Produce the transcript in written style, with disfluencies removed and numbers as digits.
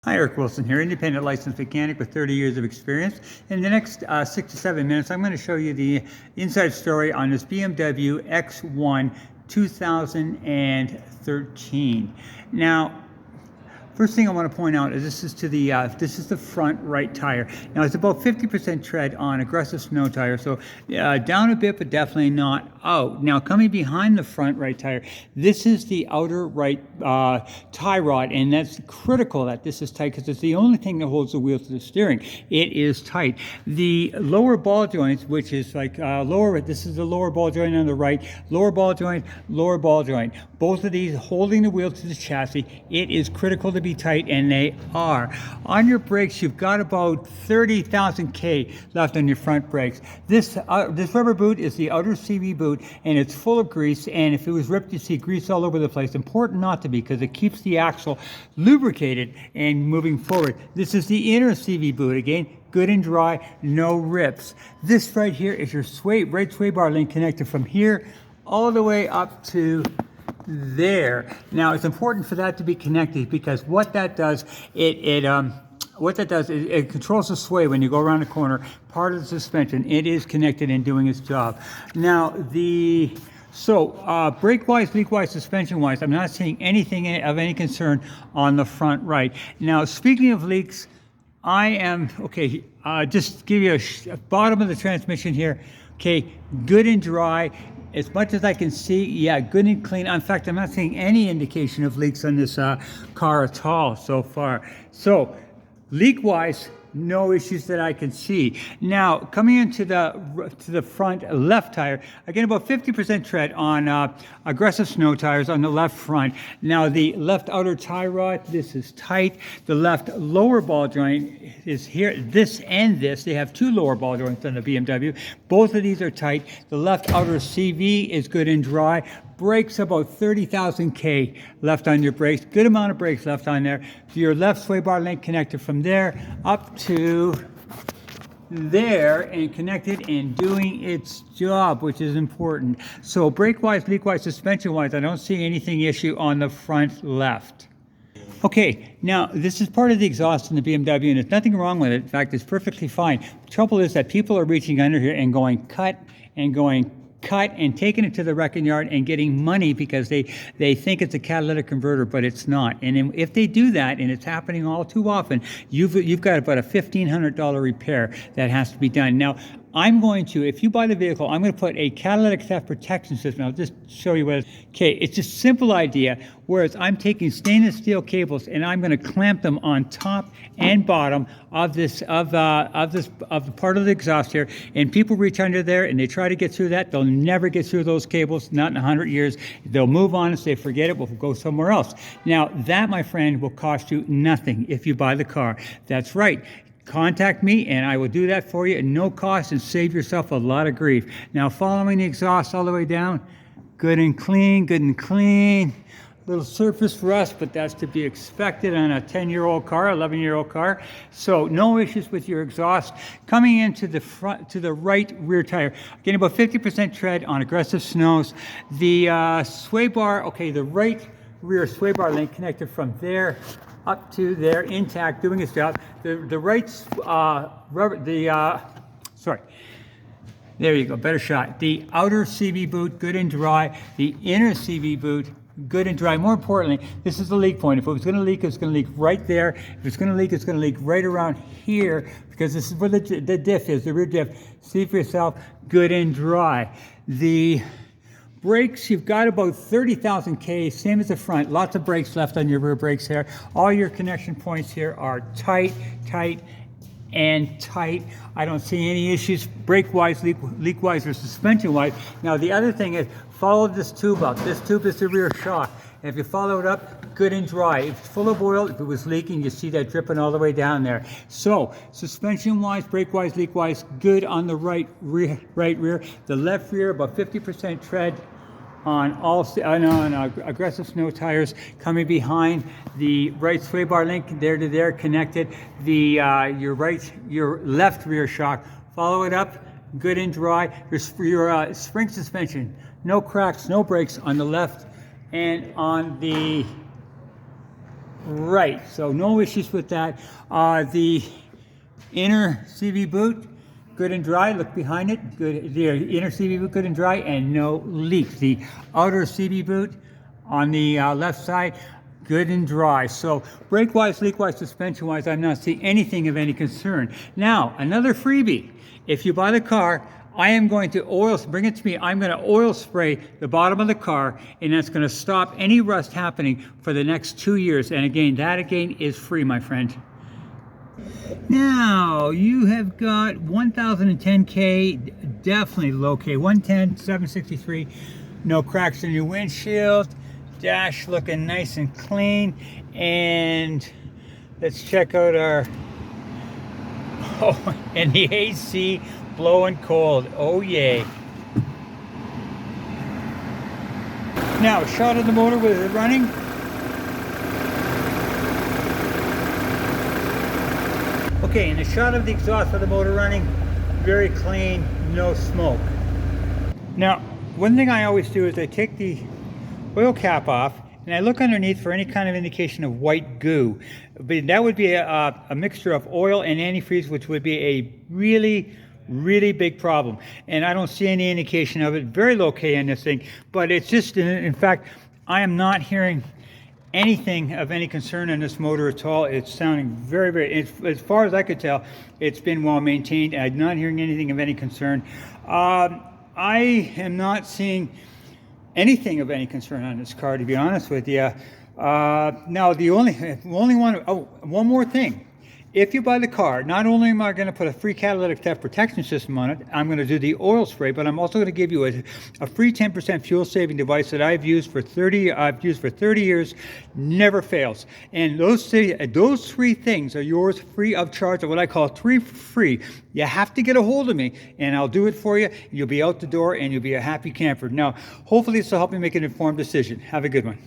Hi, Eric Wilson here, independent licensed mechanic with 30 years of experience. In the next 6 to 7 minutes, I'm going to show you the inside story on this BMW X1 2013. Now, first thing I want to point out is this is the front right tire. Now it's about 50% tread on aggressive snow tire, so down a bit, but definitely not out. Now coming behind the front right tire, this is the outer right tie rod, and that's critical that this is tight because it's the only thing that holds the wheel to the steering. It is tight. The lower ball joints, which is like this is the lower ball joint on the right, lower ball joint, lower ball joint. Both of these holding the wheel to the chassis. It is critical to be tight, and they are. On your brakes, you've got about 30,000 K left on your front brakes. This rubber boot is the outer CV boot, and it's full of grease, and if it was ripped, you'd see grease all over the place. Important not to be, because it keeps the axle lubricated and moving forward. This is the inner CV boot. Again, good and dry, no rips. This right here is your right sway bar link connector from here all the way up to there. Now it's important for that to be connected, because what that does, it controls the sway when you go around the corner. Part of the suspension, it is connected and doing its job. Now brake-wise, leak-wise, suspension-wise, I'm not seeing anything of any concern on the front right. Now, speaking of leaks, just give you a bottom of the transmission here. Okay, good and dry. As much as I can see, yeah, good and clean. In fact, I'm not seeing any indication of leaks on this car at all so far. So, leak-wise, no issues that I can see. Now, coming into the front left tire, again, about 50% tread on aggressive snow tires on the left front. Now, the left outer tie rod, this is tight. The left lower ball joint is here. This and this, they have two lower ball joints on the BMW. Both of these are tight. The left outer CV is good and dry. Brakes, about 30,000 K left on your brakes. Good amount of brakes left on there. Your left sway bar link connector from there up to there and connected and doing its job, which is important. So brake-wise, leak-wise, suspension-wise, I don't see anything issue on the front left. Okay, now this is part of the exhaust in the BMW, and there's nothing wrong with it. In fact, it's perfectly fine. The trouble is that people are reaching under here and going cut and taking it to the wrecking yard and getting money because they think it's a catalytic converter, but it's not. And if they do that, and it's happening all too often, you've got about a $1,500 repair that has to be done. Now, if you buy the vehicle, I'm going to put a catalytic theft protection system. I'll just show you what it is. Okay, it's a simple idea, whereas I'm taking stainless steel cables and I'm going to clamp them on top and bottom of the part of the exhaust here. And people reach under there and they try to get through that. They'll never get through those cables, not in 100 years. They'll move on and say, forget it, we'll go somewhere else. Now, that, my friend, will cost you nothing if you buy the car. That's right. Contact me and I will do that for you at no cost and save yourself a lot of grief. Now, following the exhaust all the way down, good and clean, good and clean. Little surface rust, but that's to be expected on a 10-year-old car, 11-year-old car. So no issues with your exhaust. Coming into the front, to the right rear tire, getting about 50% tread on aggressive snows. The sway bar, okay, the right rear sway bar link connector from there up to there, intact, doing its job. The right there you go, better shot. The outer CV boot, good and dry. The inner CV boot, good and dry. More importantly, this is the leak point. If it was going to leak, it's going to leak right there. If it's going to leak, it's going to leak right around here, because this is where the diff is, the rear diff. See for yourself, good and dry. The brakes, you've got about 30,000 K, same as the front. Lots of brakes left on your rear brakes here. All your connection points here are tight, and tight. I don't see any issues brake-wise, leak-wise, or suspension-wise. Now, the other thing is, follow this tube up. This tube is the rear shock. And if you follow it up, good and dry. If it's full of oil, if it was leaking, you see that dripping all the way down there. So, suspension-wise, brake-wise, leak-wise, good on the right rear. The left rear, about 50% tread on aggressive snow tires. Coming behind, the right sway bar link there to there connected. Your left rear shock. Follow it up, good and dry. Your spring suspension, no cracks, no breaks on the left and on the Right, so no issues with that. The inner CV boot, good and dry. Look behind it. Good. The inner CV boot, good and dry, and no leaks. The outer CV boot on the left side, good and dry. So brake-wise, leak-wise, suspension-wise, I'm not seeing anything of any concern. Now, another freebie. If you buy the car, I am going to bring it to me, I'm going to oil spray the bottom of the car, and that's going to stop any rust happening for the next 2 years. And again, that again is free, my friend. Now, you have got 1010K, definitely low K, 110, 763, no cracks in your windshield, dash looking nice and clean, and let's check out our, oh, and the AC blowing cold, oh yay. Now, a shot of the motor with it running. Okay, and a shot of the exhaust of the motor running, very clean, no smoke. Now, one thing I always do is I take the oil cap off and I look underneath for any kind of indication of white goo. But that would be a mixture of oil and antifreeze, which would be a really big problem. And I don't see any indication of it. Very low K in this thing, but it's just, in fact, I am not hearing anything of any concern in this motor at all. It's sounding very, as far as I could tell, it's been well maintained. I'm not hearing anything of any concern. I am not seeing anything of any concern on this car, to be honest with you. Now, the only one, oh, one more thing. If you buy the car, not only am I going to put a free catalytic theft protection system on it, I'm going to do the oil spray, but I'm also going to give you a free 10% fuel saving device that I've used for 30 years, never fails. And those three things are yours free of charge, or what I call free. You have to get a hold of me, and I'll do it for you. You'll be out the door, and you'll be a happy camper. Now, hopefully this will help you make an informed decision. Have a good one.